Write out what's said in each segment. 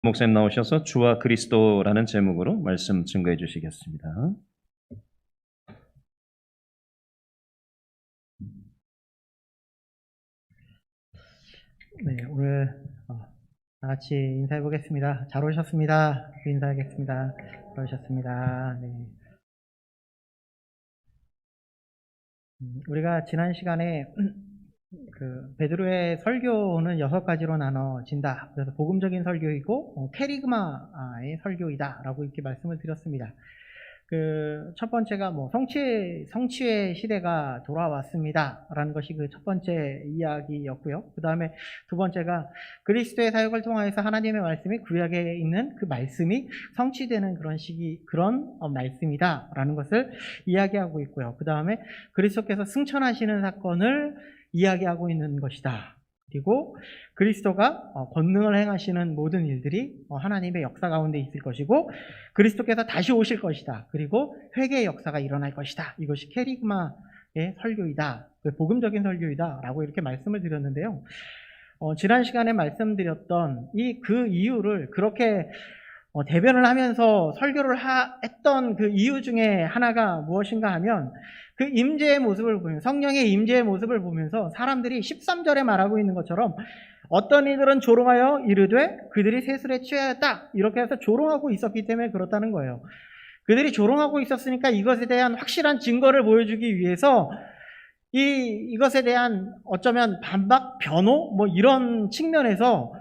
목사님 나오셔서 주와 그리스도라는 제목으로 말씀 증거해 주시겠습니다. 네, 오늘 다 같이 인사해 보겠습니다. 잘 오셨습니다. 인사하겠습니다. 잘 오셨습니다. 네. 우리가 지난 시간에 베드로의 설교는 6가지로 나눠진다. 그래서 복음적인 설교이고 캐리그마의 설교이다라고 이렇게 말씀을 드렸습니다. 첫 번째가 성취의 시대가 돌아왔습니다라는 것이 그 첫 번째 이야기였고요. 그 다음에 두 번째가 그리스도의 사역을 통하여서 하나님의 말씀이 구약에 있는 그 말씀이 성취되는 그런 말씀이다라는 것을 이야기하고 있고요. 그 다음에 그리스도께서 승천하시는 사건을 이야기하고 있는 것이다. 그리고 그리스도가 권능을 행하시는 모든 일들이 하나님의 역사 가운데 있을 것이고 그리스도께서 다시 오실 것이다. 그리고 회개의 역사가 일어날 것이다. 이것이 캐리그마의 설교이다. 복음적인 설교이다. 라고 이렇게 말씀을 드렸는데요. 지난 시간에 말씀드렸던 그 이유를 그렇게 대변을 하면서 설교를 했던 그 이유 중에 하나가 무엇인가 하면 그 임재의 모습을 보면 성령의 임재의 모습을 보면서 사람들이 13절에 말하고 있는 것처럼 어떤 이들은 조롱하여 이르되 그들이 세술에 취하였다 이렇게 해서 조롱하고 있었기 때문에 그렇다는 거예요. 그들이 조롱하고 있었으니까 이것에 대한 확실한 증거를 보여주기 위해서 이것에 대한 어쩌면 반박, 변호 이런 측면에서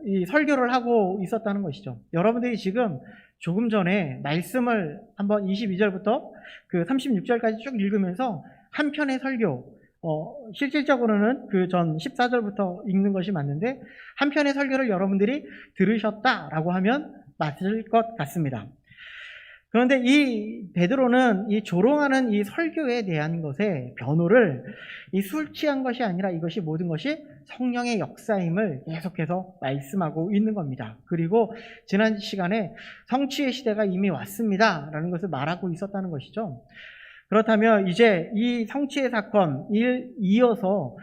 이 설교를 하고 있었다는 것이죠. 여러분들이 지금 조금 전에 말씀을 한번 22절부터 36절까지 쭉 읽으면서 한 편의 설교, 실질적으로는 그 전 14절부터 읽는 것이 맞는데 한 편의 설교를 여러분들이 들으셨다라고 하면 맞을 것 같습니다. 그런데 이 베드로는 이 조롱하는 이 설교에 대한 것에 변호를 술 취한 것이 아니라 이것이 모든 것이 성령의 역사임을 계속해서 말씀하고 있는 겁니다. 그리고 지난 시간에 성취의 시대가 이미 왔습니다 라는 것을 말하고 있었다는 것이죠. 그렇다면 이제 이 성취의 사건 이어서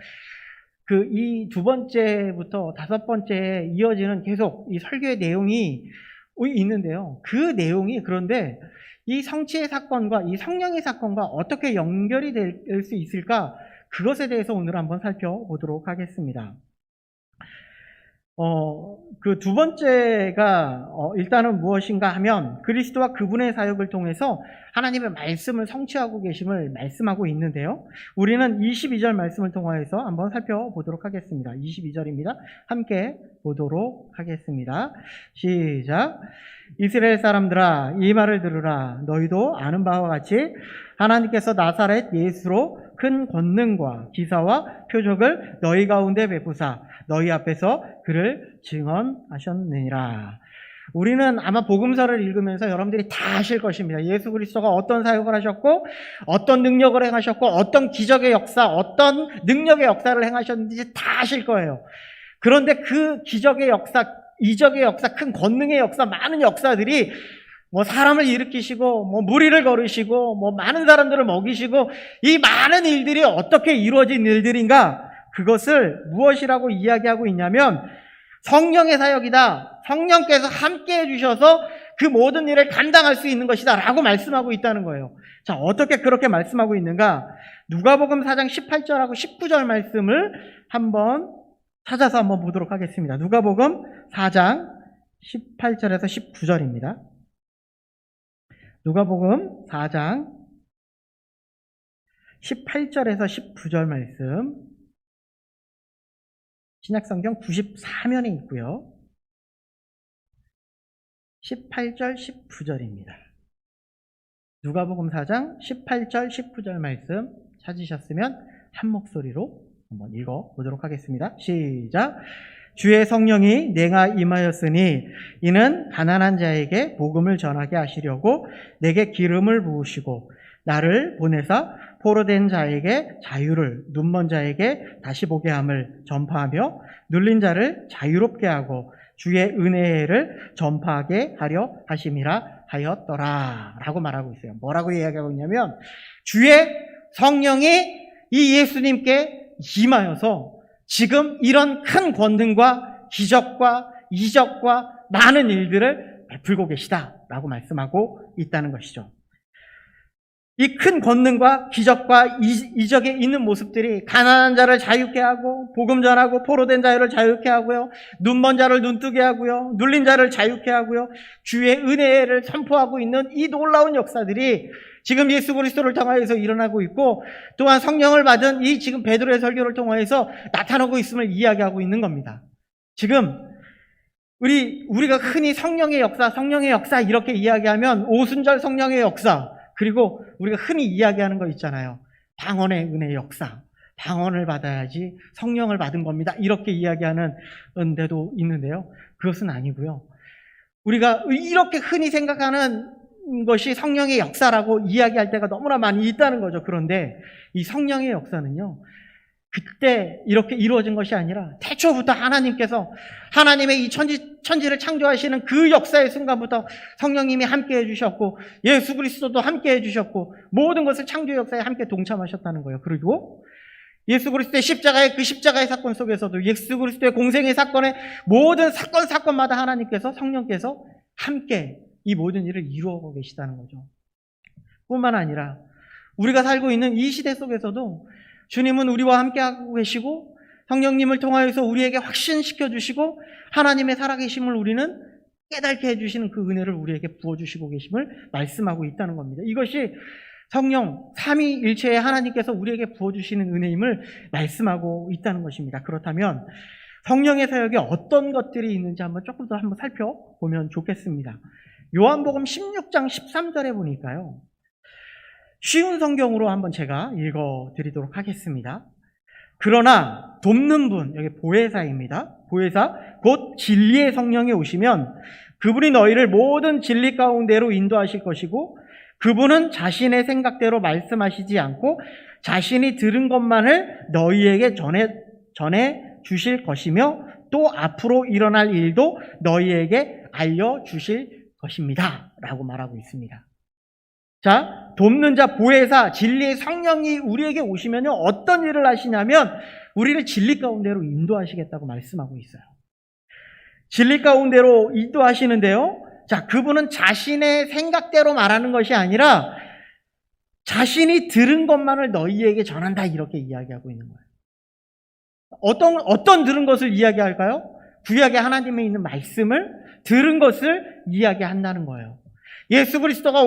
이 두 번째부터 다섯 번째에 이어지는 계속 이 설교의 내용이 있는데요. 그 내용이 그런데 이 성취의 사건과 이 성령의 사건과 어떻게 연결이 될 수 있을까? 그것에 대해서 오늘 한번 살펴보도록 하겠습니다. 그 두 번째가 일단은 무엇인가 하면 그리스도와 그분의 사역을 통해서 하나님의 말씀을 성취하고 계심을 말씀하고 있는데요. 우리는 22절 말씀을 통하여서 한번 살펴보도록 하겠습니다. 22절입니다. 함께 보도록 하겠습니다. 시작. 이스라엘 사람들아 이 말을 들으라. 너희도 아는 바와 같이 하나님께서 나사렛 예수로 큰 권능과 기사와 표적을 너희 가운데 베푸사 너희 앞에서 그를 증언하셨느니라. 우리는 아마 복음서를 읽으면서 여러분들이 다 아실 것입니다. 예수 그리스도가 어떤 사역을 하셨고 어떤 능력을 행하셨고 어떤 기적의 역사, 어떤 능력의 역사를 행하셨는지 다 아실 거예요. 그런데 그 기적의 역사, 이적의 역사, 큰 권능의 역사, 많은 역사들이 사람을 일으키시고 무리를 걸으시고 많은 사람들을 먹이시고 이 많은 일들이 어떻게 이루어진 일들인가? 그것을 무엇이라고 이야기하고 있냐면 성령의 사역이다. 성령께서 함께 해주셔서 그 모든 일을 감당할 수 있는 것이다 라고 말씀하고 있다는 거예요. 자, 어떻게 그렇게 말씀하고 있는가? 누가복음 4장 18절하고 19절 말씀을 한번 찾아서 한번 보도록 하겠습니다. 누가복음 4장 18절에서 19절입니다. 누가복음 4장 18절에서 19절 말씀 신약성경 94면에 있고요. 18절, 19절입니다. 누가복음 4장 18절, 19절 말씀 찾으셨으면 한 목소리로 한번 읽어보도록 하겠습니다. 시작. 주의 성령이 내가 임하였으니 이는 가난한 자에게 복음을 전하게 하시려고 내게 기름을 부으시고 나를 보내사 포로된 자에게 자유를, 눈먼 자에게 다시 보게 함을 전파하며 눌린 자를 자유롭게 하고 주의 은혜를 전파하게 하려 하심이라 하였더라 라고 말하고 있어요. 뭐라고 이야기하고 있냐면 주의 성령이 이 예수님께 임하여서 지금 이런 큰 권능과 기적과 이적과 많은 일들을 베풀고 계시다라고 말씀하고 있다는 것이죠. 이 큰 권능과 기적과 이적에 있는 모습들이 가난한 자를 자유케 하고 복음 전하고 포로된 자를 자유케 하고요. 눈먼 자를 눈뜨게 하고요. 눌린 자를 자유케 하고요. 주의 은혜를 선포하고 있는 이 놀라운 역사들이 지금 예수 그리스도를 통하여서 일어나고 있고 또한 성령을 받은 이 지금 베드로의 설교를 통하여서 나타나고 있음을 이야기하고 있는 겁니다. 지금 우리가 흔히 성령의 역사 이렇게 이야기하면 오순절 성령의 역사 그리고 우리가 흔히 이야기하는 거 있잖아요. 방언의 은혜의 역사. 방언을 받아야지 성령을 받은 겁니다. 이렇게 이야기하는 데도 있는데요. 그것은 아니고요. 우리가 이렇게 흔히 생각하는 것이 성령의 역사라고 이야기할 때가 너무나 많이 있다는 거죠. 그런데 이 성령의 역사는요. 그때 이렇게 이루어진 것이 아니라 태초부터 하나님께서 하나님의 이 천지를 창조하시는 그 역사의 순간부터 성령님이 함께 해주셨고 예수 그리스도도 함께 해주셨고 모든 것을 창조 역사에 함께 동참하셨다는 거예요. 그리고 예수 그리스도의 그 십자가의 사건 속에서도 예수 그리스도의 공생의 사건의 모든 사건마다 하나님께서 성령께서 함께 이 모든 일을 이루어가고 계시다는 거죠. 뿐만 아니라 우리가 살고 있는 이 시대 속에서도 주님은 우리와 함께하고 계시고 성령님을 통하여서 우리에게 확신시켜 주시고 하나님의 살아계심을 우리는 깨닫게 해주시는 그 은혜를 우리에게 부어주시고 계심을 말씀하고 있다는 겁니다. 이것이 성령 삼위일체의 하나님께서 우리에게 부어주시는 은혜임을 말씀하고 있다는 것입니다. 그렇다면 성령의 사역에 어떤 것들이 있는지 조금 더 살펴보면 좋겠습니다. 요한복음 16장 13절에 보니까요. 쉬운 성경으로 한번 제가 읽어드리도록 하겠습니다. 그러나 돕는 분, 여기 보혜사입니다. 보혜사, 곧 진리의 성령이 오시면 그분이 너희를 모든 진리 가운데로 인도하실 것이고 그분은 자신의 생각대로 말씀하시지 않고 자신이 들은 것만을 너희에게 전해 주실 것이며 또 앞으로 일어날 일도 너희에게 알려주실 것입니다. 라고 말하고 있습니다. 자, 돕는 자, 보혜사, 진리의 성령이 우리에게 오시면요, 어떤 일을 하시냐면, 우리를 진리 가운데로 인도하시겠다고 말씀하고 있어요. 진리 가운데로 인도하시는데요, 자, 그분은 자신의 생각대로 말하는 것이 아니라, 자신이 들은 것만을 너희에게 전한다, 이렇게 이야기하고 있는 거예요. 어떤 들은 것을 이야기할까요? 구약에 하나님의 있는 말씀을 들은 것을 이야기한다는 거예요. 예수 그리스도가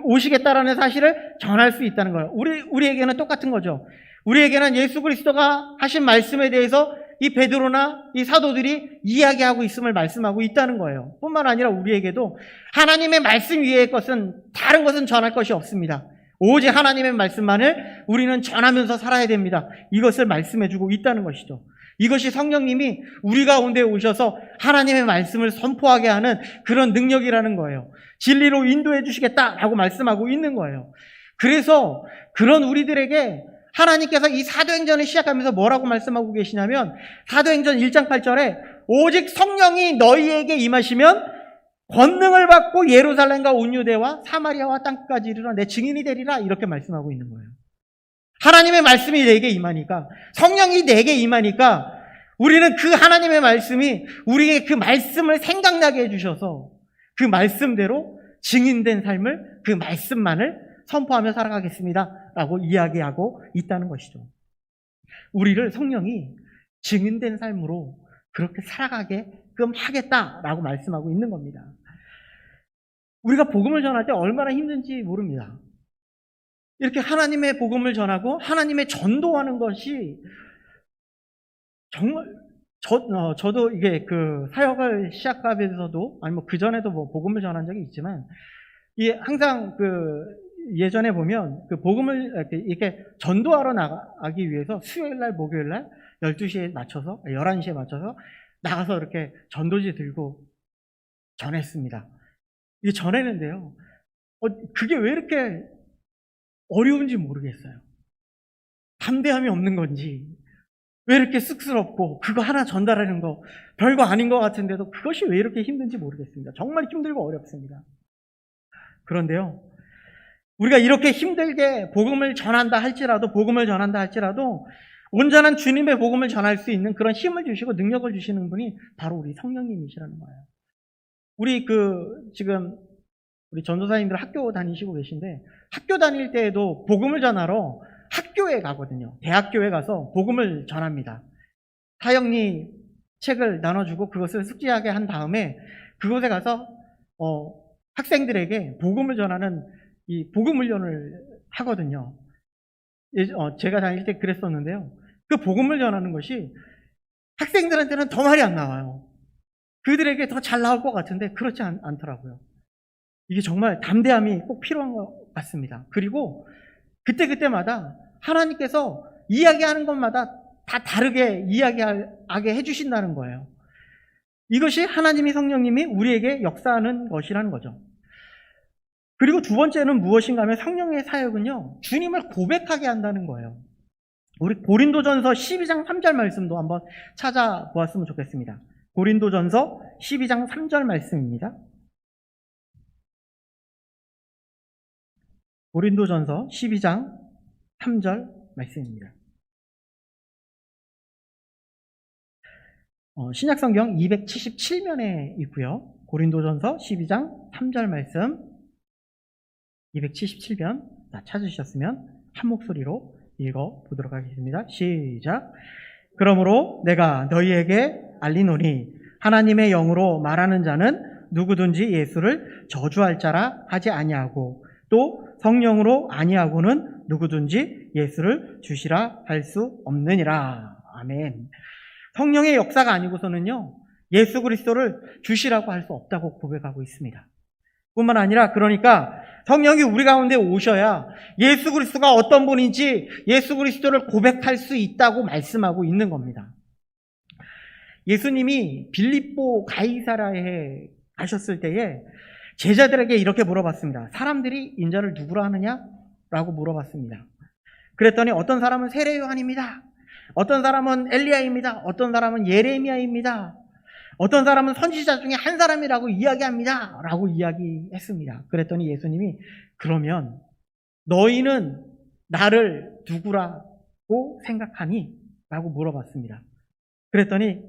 오시겠다라는 사실을 전할 수 있다는 거예요. 우리에게는 똑같은 거죠. 우리에게는 예수 그리스도가 하신 말씀에 대해서 이 베드로나 이 사도들이 이야기하고 있음을 말씀하고 있다는 거예요. 뿐만 아니라 우리에게도 하나님의 말씀 위의 다른 것은 전할 것이 없습니다. 오직 하나님의 말씀만을 우리는 전하면서 살아야 됩니다. 이것을 말씀해주고 있다는 것이죠. 이것이 성령님이 우리 가운데 오셔서 하나님의 말씀을 선포하게 하는 그런 능력이라는 거예요. 진리로 인도해 주시겠다라고 말씀하고 있는 거예요. 그래서 그런 우리들에게 하나님께서 이 사도행전을 시작하면서 뭐라고 말씀하고 계시냐면 사도행전 1장 8절에 오직 성령이 너희에게 임하시면 권능을 받고 예루살렘과 온 유대와 사마리아와 땅끝까지 이르러 내 증인이 되리라 이렇게 말씀하고 있는 거예요. 하나님의 말씀이 내게 임하니까 성령이 내게 임하니까 우리는 그 하나님의 말씀이 우리에게 그 말씀을 생각나게 해주셔서 그 말씀대로 증인된 삶을 그 말씀만을 선포하며 살아가겠습니다 라고 이야기하고 있다는 것이죠. 우리를 성령이 증인된 삶으로 그렇게 살아가게끔 하겠다라고 말씀하고 있는 겁니다. 우리가 복음을 전할 때 얼마나 힘든지 모릅니다. 이렇게 하나님의 복음을 전하고 하나님의 전도하는 것이 정말 저도 이게 그 사역을 시작하면서도 아니 그 전에도 복음을 전한 적이 있지만 이게 항상 예전에 보면 그 복음을 이렇게 전도하러 나가기 위해서 수요일 날 목요일 날 12시에 맞춰서 11시에 맞춰서 나가서 이렇게 전도지 들고 전했습니다. 이게 전했는데요. 그게 왜 이렇게 어려운지 모르겠어요. 담대함이 없는 건지 왜 이렇게 쑥스럽고 그거 하나 전달하는 거 별거 아닌 것 같은데도 그것이 왜 이렇게 힘든지 모르겠습니다. 정말 힘들고 어렵습니다. 그런데요. 우리가 이렇게 힘들게 복음을 전한다 할지라도 온전한 주님의 복음을 전할 수 있는 그런 힘을 주시고 능력을 주시는 분이 바로 우리 성령님이시라는 거예요. 우리 지금 우리 전도사님들 학교 다니시고 계신데 학교 다닐 때에도 복음을 전하러 학교에 가거든요. 대학교에 가서 복음을 전합니다. 사형리 책을 나눠주고 그것을 숙지하게 한 다음에 그곳에 가서 학생들에게 복음을 전하는 이 복음 훈련을 하거든요. 제가 다닐 때 그랬었는데요. 그 복음을 전하는 것이 학생들한테는 더 말이 안 나와요. 그들에게 더 잘 나올 것 같은데 그렇지 않더라고요. 이게 정말 담대함이 꼭 필요한 것 같습니다. 그리고 그때마다 하나님께서 이야기하는 것마다 다 다르게 이야기하게 해주신다는 거예요. 이것이 하나님이 성령님이 우리에게 역사하는 것이라는 거죠. 그리고 두 번째는 무엇인가 하면 성령의 사역은요, 주님을 고백하게 한다는 거예요. 우리 고린도전서 12장 3절 말씀도 한번 찾아보았으면 좋겠습니다. 고린도전서 12장 3절 말씀입니다. 고린도전서 12장 3절 말씀입니다. 신약성경 277면에 있고요. 고린도전서 12장 3절 말씀 277면 찾으셨으면 한 목소리로 읽어보도록 하겠습니다. 시작. 그러므로 내가 너희에게 알리노니 하나님의 영으로 말하는 자는 누구든지 예수를 저주할 자라 하지 아니하고 또 성령으로 아니하고는 누구든지 예수를 주시라 할 수 없느니라. 아멘. 성령의 역사가 아니고서는요, 예수 그리스도를 주시라고 할 수 없다고 고백하고 있습니다. 뿐만 아니라 그러니까 성령이 우리 가운데 오셔야 예수 그리스도가 어떤 분인지 예수 그리스도를 고백할 수 있다고 말씀하고 있는 겁니다. 예수님이 빌립보 가이사라에 가셨을 때에 제자들에게 이렇게 물어봤습니다. 사람들이 인자를 누구라 하느냐? 라고 물어봤습니다. 그랬더니 어떤 사람은 세례 요한입니다. 어떤 사람은 엘리야입니다. 어떤 사람은 예레미야입니다. 어떤 사람은 선지자 중에 한 사람이라고 이야기합니다. 라고 이야기했습니다. 그랬더니 예수님이 그러면 너희는 나를 누구라고 생각하니? 라고 물어봤습니다. 그랬더니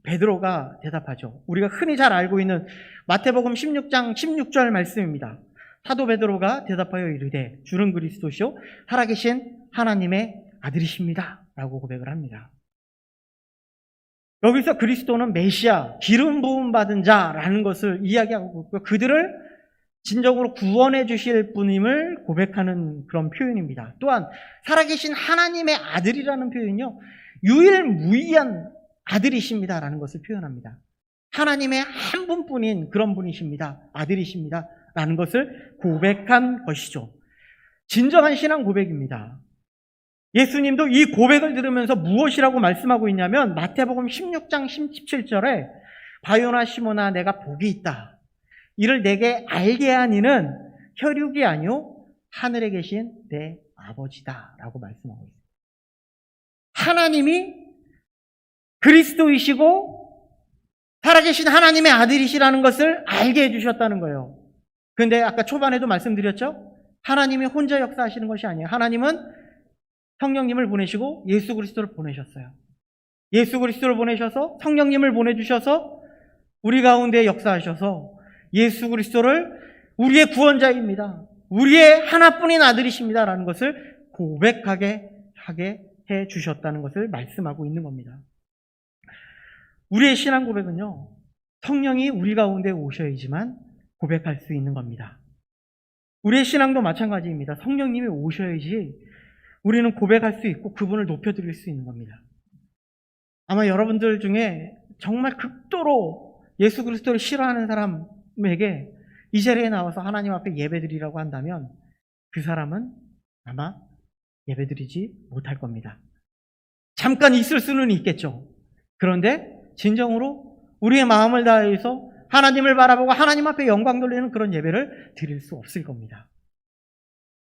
베드로가 대답하죠. 우리가 흔히 잘 알고 있는 마태복음 16장 16절 말씀입니다. 사도 베드로가 대답하여 이르되 주는 그리스도시요 살아계신 하나님의 아들이십니다. 라고 고백을 합니다. 여기서 그리스도는 메시아, 기름 부음 받은 자라는 것을 이야기하고 있고요. 그들을 진정으로 구원해 주실 분임을 고백하는 그런 표현입니다. 또한 살아계신 하나님의 아들이라는 표현은요, 유일무이한 아들이십니다라는 것을 표현합니다. 하나님의 한 분뿐인 그런 분이십니다. 아들이십니다. 라는 것을 고백한 것이죠. 진정한 신앙 고백입니다. 예수님도 이 고백을 들으면서 무엇이라고 말씀하고 있냐면 마태복음 16장 17절에 바요나 시모나 내가 복이 있다. 이를 내게 알게 한 이는 혈육이 아니요 하늘에 계신 내 아버지다 라고 말씀하고 있습니다. 하나님이 그리스도이시고 살아계신 하나님의 아들이시라는 것을 알게 해주셨다는 거예요. 그런데 아까 초반에도 말씀드렸죠? 하나님이 혼자 역사하시는 것이 아니에요. 하나님은 성령님을 보내시고 예수 그리스도를 보내셨어요. 예수 그리스도를 보내셔서 성령님을 보내주셔서 우리 가운데 역사하셔서 예수 그리스도를 우리의 구원자입니다. 우리의 하나뿐인 아들이십니다. 라는 것을 고백하게 하게 해주셨다는 것을 말씀하고 있는 겁니다. 우리의 신앙 고백은요, 성령이 우리 가운데 오셔야지만 고백할 수 있는 겁니다. 우리의 신앙도 마찬가지입니다. 성령님이 오셔야지 우리는 고백할 수 있고 그분을 높여드릴 수 있는 겁니다. 아마 여러분들 중에 정말 극도로 예수 그리스도를 싫어하는 사람에게 이 자리에 나와서 하나님 앞에 예배드리라고 한다면 그 사람은 아마 예배드리지 못할 겁니다. 잠깐 있을 수는 있겠죠. 그런데 진정으로 우리의 마음을 다해서 하나님을 바라보고 하나님 앞에 영광 돌리는 그런 예배를 드릴 수 없을 겁니다.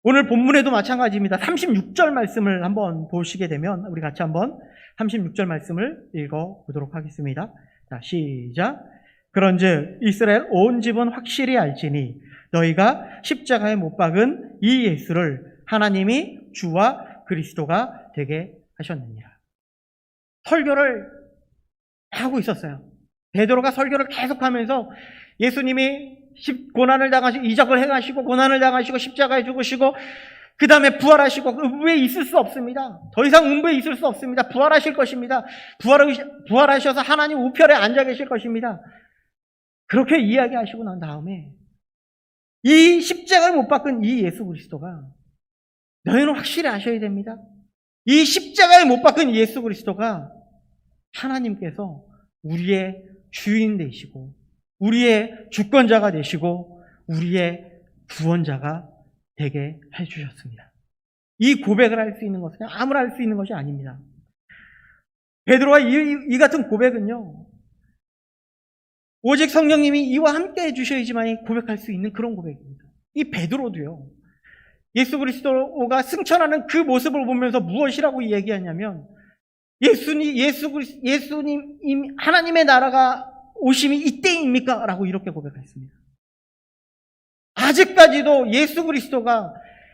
오늘 본문에도 마찬가지입니다. 36절 말씀을 한번 보시게 되면 우리 같이 한번 36절 말씀을 읽어보도록 하겠습니다. 자, 시작. 그런즉 이스라엘 온 집은 확실히 알지니 너희가 십자가에 못 박은 이 예수를 하나님이 주와 그리스도가 되게 하셨느니라. 설교를 하고 있었어요. 베드로가 설교를 계속하면서 예수님이 고난을 당하시고 이적을 행하시고 고난을 당하시고 십자가에 죽으시고 그 다음에 부활하시고 그 후에 있을 수 없습니다. 더 이상 음부에 있을 수 없습니다. 부활하실 것입니다. 부활하셔서 하나님 우편에 앉아 계실 것입니다. 그렇게 이야기하시고 난 다음에 이 십자가를 못 박은 이 예수 그리스도가, 너희는 확실히 아셔야 됩니다. 이 십자가에 못 박은 이 예수 그리스도가 하나님께서 우리의 주인 되시고 우리의 주권자가 되시고 우리의 구원자가 되게 해주셨습니다. 이 고백을 할 수 있는 것은 아무나 할 수 있는 것이 아닙니다. 베드로와 이 같은 고백은요, 오직 성령님이 이와 함께 해주셔야지만 고백할 수 있는 그런 고백입니다. 이 베드로도요, 예수 그리스도가 승천하는 그 모습을 보면서 무엇이라고 얘기하냐면, 예수님, 하나님의 나라가 오심이 이때입니까? 라고 이렇게 고백했습니다. 아직까지도 예수 그리스도가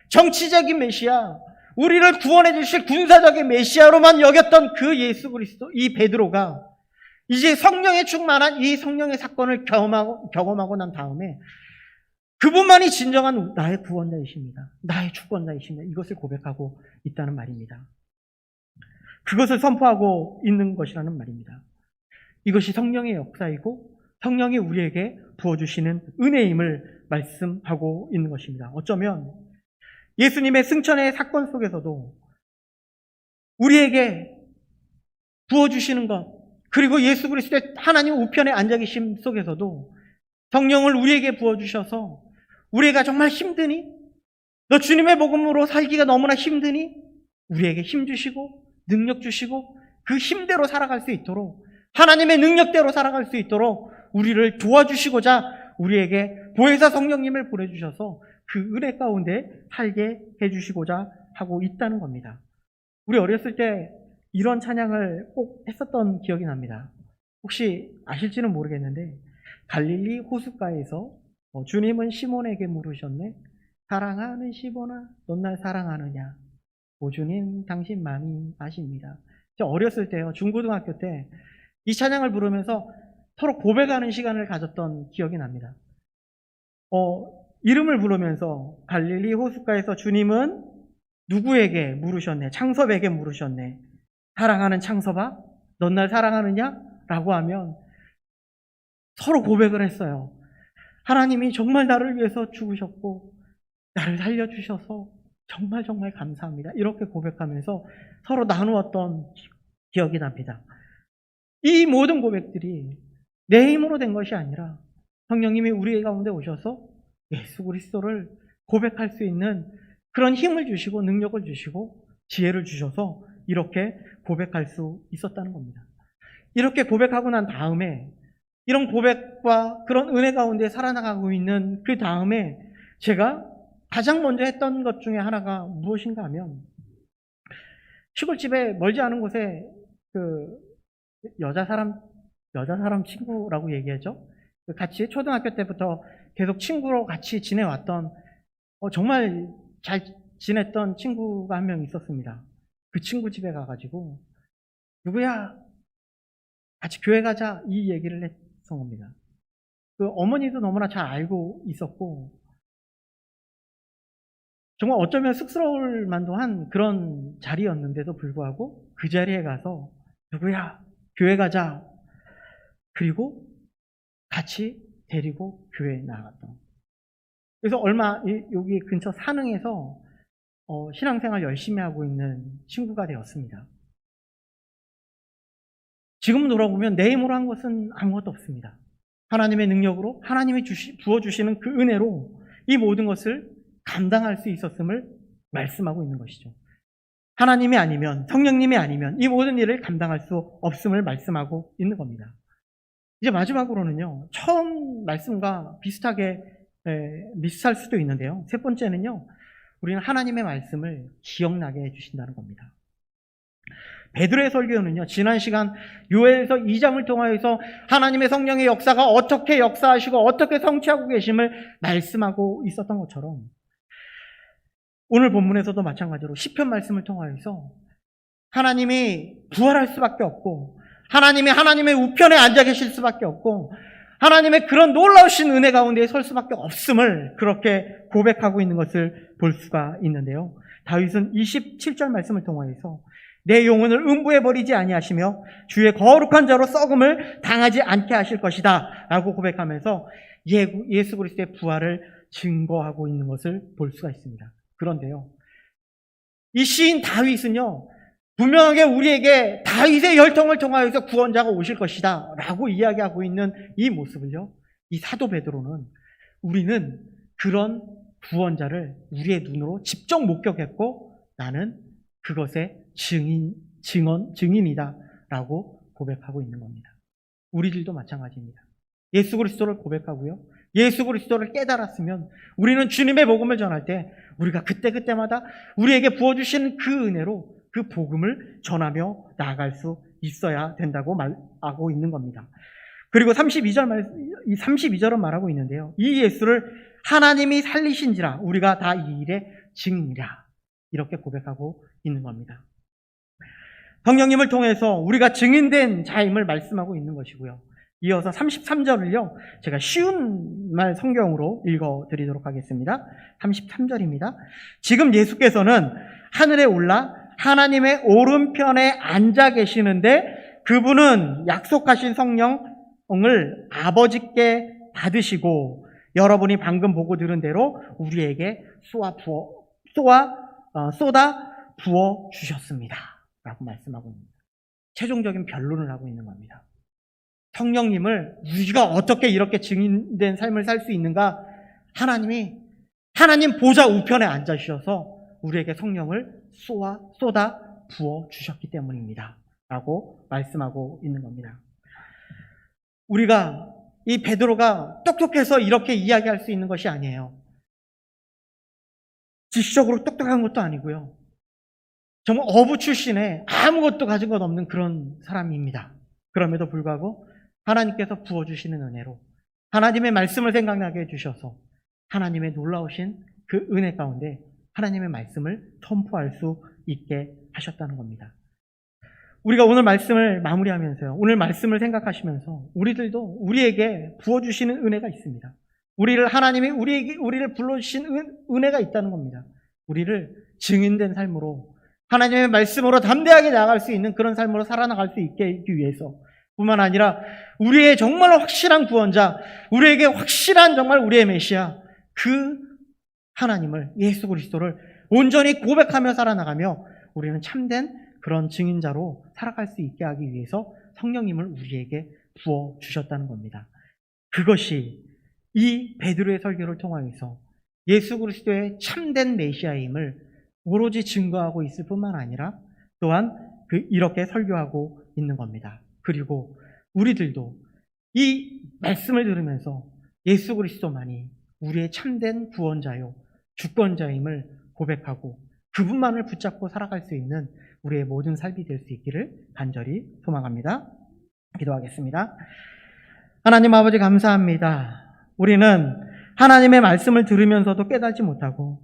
정치적인 메시아, 우리를 구원해 주실 군사적인 메시아로만 여겼던 그 예수 그리스도, 이 베드로가 이제 성령에 충만한 이 성령의 사건을 경험하고 난 다음에 그분만이 진정한 나의 구원자이십니다. 나의 주권자이십니다. 이것을 고백하고 있다는 말입니다. 그것을 선포하고 있는 것이라는 말입니다. 이것이 성령의 역사이고 성령이 우리에게 부어주시는 은혜임을 말씀하고 있는 것입니다. 어쩌면 예수님의 승천의 사건 속에서도 우리에게 부어주시는 것, 그리고 예수 그리스도의 하나님 우편에 앉아 계심 속에서도 성령을 우리에게 부어주셔서 우리가 정말 힘드니? 너 주님의 복음으로 살기가 너무나 힘드니? 우리에게 힘 주시고 능력 주시고 그 힘대로 살아갈 수 있도록, 하나님의 능력대로 살아갈 수 있도록 우리를 도와주시고자 우리에게 보혜사 성령님을 보내주셔서 그 은혜 가운데 살게 해주시고자 하고 있다는 겁니다. 우리 어렸을 때 이런 찬양을 꼭 했었던 기억이 납니다. 혹시 아실지는 모르겠는데, 갈릴리 호숫가에서 주님은 시몬에게 물으셨네. 사랑하는 시몬아, 넌 날 사랑하느냐? 오 주님, 당신 마음이 아십니다. 저 어렸을 때요, 중고등학교 때 이 찬양을 부르면서 서로 고백하는 시간을 가졌던 기억이 납니다. 이름을 부르면서 갈릴리 호숫가에서 주님은 누구에게 물으셨네? 창섭에게 물으셨네. 사랑하는 창섭아, 넌 날 사랑하느냐? 라고 하면 서로 고백을 했어요. 하나님이 정말 나를 위해서 죽으셨고 나를 살려주셔서 정말 정말 감사합니다. 이렇게 고백하면서 서로 나누었던 기억이 납니다. 이 모든 고백들이 내 힘으로 된 것이 아니라 성령님이 우리 가운데 오셔서 예수 그리스도를 고백할 수 있는 그런 힘을 주시고 능력을 주시고 지혜를 주셔서 이렇게 고백할 수 있었다는 겁니다. 이렇게 고백하고 난 다음에, 이런 고백과 그런 은혜 가운데 살아나가고 있는 그 다음에 제가 가장 먼저 했던 것 중에 하나가 무엇인가 하면, 시골집에 멀지 않은 곳에 그 여자 사람 친구라고 얘기하죠. 같이 초등학교 때부터 계속 친구로 같이 지내왔던, 정말 잘 지냈던 친구가 한 명 있었습니다. 그 친구 집에 가가지고 누구야? 같이 교회 가자, 이 얘기를 했던 겁니다. 그 어머니도 너무나 잘 알고 있었고 정말 어쩌면 쑥스러울 만도 한 그런 자리였는데도 불구하고 그 자리에 가서 누구야? 교회 가자. 그리고 같이 데리고 교회에 나갔던. 그래서 여기 근처 산흥에서 신앙생활 열심히 하고 있는 친구가 되었습니다. 지금 돌아보면 내 힘으로 한 것은 아무것도 없습니다. 하나님의 능력으로, 하나님이 부어주시는 그 은혜로 이 모든 것을 감당할 수 있었음을 말씀하고 있는 것이죠. 하나님이 아니면, 성령님이 아니면 이 모든 일을 감당할 수 없음을 말씀하고 있는 겁니다. 이제 마지막으로는요, 처음 말씀과 비슷할 수도 있는데요. 세 번째는요, 우리는 하나님의 말씀을 기억나게 해주신다는 겁니다. 베드로의 설교는요, 지난 시간 요엘서 2장을 통하여서 하나님의 성령의 역사가 어떻게 역사하시고 어떻게 성취하고 계심을 말씀하고 있었던 것처럼, 오늘 본문에서도 마찬가지로 시편 말씀을 통하여서 하나님이 부활할 수밖에 없고, 하나님의 우편에 앉아 계실 수밖에 없고, 하나님의 그런 놀라우신 은혜 가운데 설 수밖에 없음을 그렇게 고백하고 있는 것을 볼 수가 있는데요. 다윗은 27절 말씀을 통하여서 내 영혼을 음부에 버리지 아니하시며 주의 거룩한 자로 썩음을 당하지 않게 하실 것이다 라고 고백하면서 예수 그리스도의 부활을 증거하고 있는 것을 볼 수가 있습니다. 그런데요, 이 시인 다윗은요, 분명하게 우리에게 다윗의 혈통을 통하여서 구원자가 오실 것이다 라고 이야기하고 있는 이 모습을요, 이 사도 베드로는 우리는 그런 구원자를 우리의 눈으로 직접 목격했고 나는 그것의 증인이다 라고 고백하고 있는 겁니다. 우리들도 마찬가지입니다. 예수 그리스도를 고백하고요, 예수 그리스도를 깨달았으면 우리는 주님의 복음을 전할 때 우리가 그때마다 우리에게 부어주시는 그 은혜로 그 복음을 전하며 나아갈 수 있어야 된다고 말하고 있는 겁니다. 그리고 32절은 말하고 있는데요. 이 예수를 하나님이 살리신지라 우리가 다 이 일의 증인이라 이렇게 고백하고 있는 겁니다. 성령님을 통해서 우리가 증인된 자임을 말씀하고 있는 것이고요. 이어서 33절을요, 제가 쉬운 말 성경으로 읽어드리도록 하겠습니다. 33절입니다. 지금 예수께서는 하늘에 올라 하나님의 오른편에 앉아 계시는데 그분은 약속하신 성령을 아버지께 받으시고 여러분이 방금 보고 들은 대로 우리에게 쏟아 부어 주셨습니다 라고 말씀하고 있습니다. 최종적인 변론을 하고 있는 겁니다. 성령님을 우리가 어떻게 이렇게 증인된 삶을 살 수 있는가? 하나님 보좌 우편에 앉아 주셔서 우리에게 성령을 쏟아 부어 주셨기 때문입니다 라고 말씀하고 있는 겁니다. 우리가 이 베드로가 똑똑해서 이렇게 이야기할 수 있는 것이 아니에요. 지식적으로 똑똑한 것도 아니고요, 정말 어부 출신에 아무것도 가진 것 없는 그런 사람입니다. 그럼에도 불구하고 하나님께서 부어주시는 은혜로 하나님의 말씀을 생각나게 해주셔서 하나님의 놀라우신 그 은혜 가운데 하나님의 말씀을 선포할 수 있게 하셨다는 겁니다. 우리가 오늘 말씀을 마무리하면서요, 오늘 말씀을 생각하시면서 우리들도 우리에게 부어주시는 은혜가 있습니다. 하나님이 우리를 불러주신 은혜가 있다는 겁니다. 우리를 증인된 삶으로 하나님의 말씀으로 담대하게 나아갈 수 있는 그런 삶으로 살아나갈 수 있게 하기 위해서 뿐만 아니라 우리의 정말 확실한 구원자, 우리에게 확실한 정말 우리의 메시아, 그 하나님을, 예수 그리스도를 온전히 고백하며 살아나가며 우리는 참된 그런 증인자로 살아갈 수 있게 하기 위해서 성령님을 우리에게 부어주셨다는 겁니다. 그것이 이 베드로의 설교를 통하여서 예수 그리스도의 참된 메시아임을 오로지 증거하고 있을 뿐만 아니라 또한 이렇게 설교하고 있는 겁니다. 그리고 우리들도 이 말씀을 들으면서 예수 그리스도만이 우리의 참된 구원자요 주권자임을 고백하고 그분만을 붙잡고 살아갈 수 있는 우리의 모든 삶이 될 수 있기를 간절히 소망합니다. 기도하겠습니다. 하나님 아버지 감사합니다. 우리는 하나님의 말씀을 들으면서도 깨닫지 못하고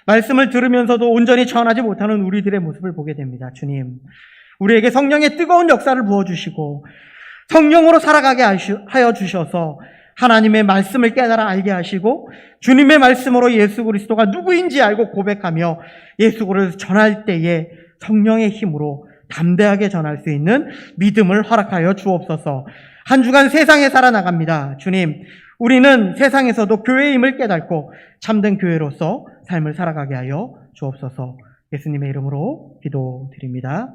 말씀을 들으면서도 온전히 전하지 못하는 우리들의 모습을 보게 됩니다. 주님, 우리에게 성령의 뜨거운 역사를 부어주시고 성령으로 살아가게 하여 주셔서 하나님의 말씀을 깨달아 알게 하시고 주님의 말씀으로 예수 그리스도가 누구인지 알고 고백하며 예수 그리스도를 전할 때에 성령의 힘으로 담대하게 전할 수 있는 믿음을 허락하여 주옵소서. 한 주간 세상에 살아나갑니다. 주님, 우리는 세상에서도 교회임을 깨닫고 참된 교회로서 삶을 살아가게 하여 주옵소서. 예수님의 이름으로 기도드립니다.